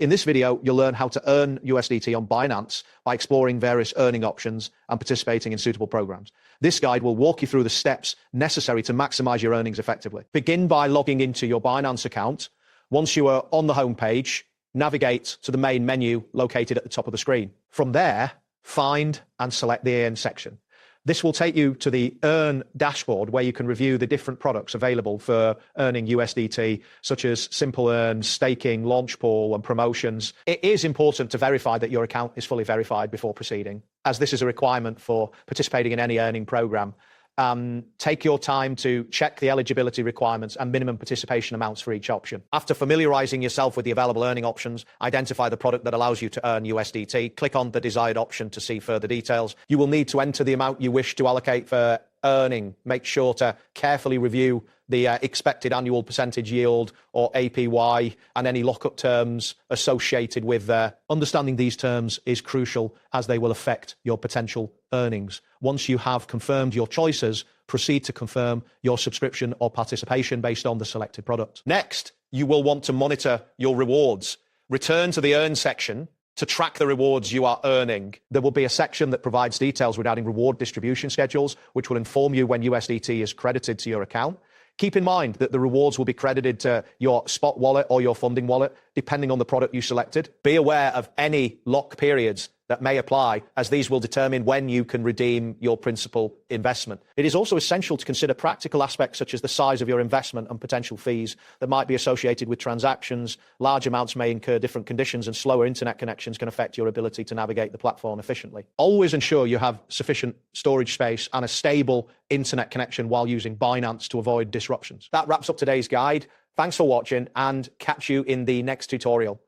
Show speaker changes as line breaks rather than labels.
In this video, you'll learn how to earn USDT on Binance by exploring various earning options and participating in suitable programs. This guide will walk you through the steps necessary to maximize your earnings effectively. Begin by logging into your Binance account. Once you are on the home page, navigate to the main menu located at the top of the screen. From there, find and select the Earn section. This will take you to the Earn dashboard where you can review the different products available for earning USDT, such as Simple Earn, staking, launch pool, and promotions. It is important to verify that your account is fully verified before proceeding, as this is a requirement for participating in any earning program. Take your time to check the eligibility requirements and minimum participation amounts for each option. After familiarizing yourself with the available earning options, identify the product that allows you to earn USDT. Click on the desired option to see further details. You will need to enter the amount you wish to allocate for earning. Make sure to carefully review the expected annual percentage yield, or APY, and any lockup terms associated with understanding these terms is crucial, as they will affect your potential earnings. Once you have confirmed your choices, proceed to confirm your subscription or participation based on the selected product. Next, you will want to monitor your rewards. Return to the Earn section to track the rewards you are earning. There will be a section that provides details regarding reward distribution schedules, which will inform you when USDT is credited to your account. Keep in mind that the rewards will be credited to your spot wallet or your funding wallet, depending on the product you selected. Be aware of any lock periods that may apply, as these will determine when you can redeem your principal investment. It is also essential to consider practical aspects such as the size of your investment and potential fees that might be associated with transactions. Large amounts may incur different conditions, and slower internet connections can affect your ability to navigate the platform efficiently. Always ensure you have sufficient storage space and a stable internet connection while using Binance to avoid disruptions. That wraps up today's guide. Thanks for watching, and catch you in the next tutorial.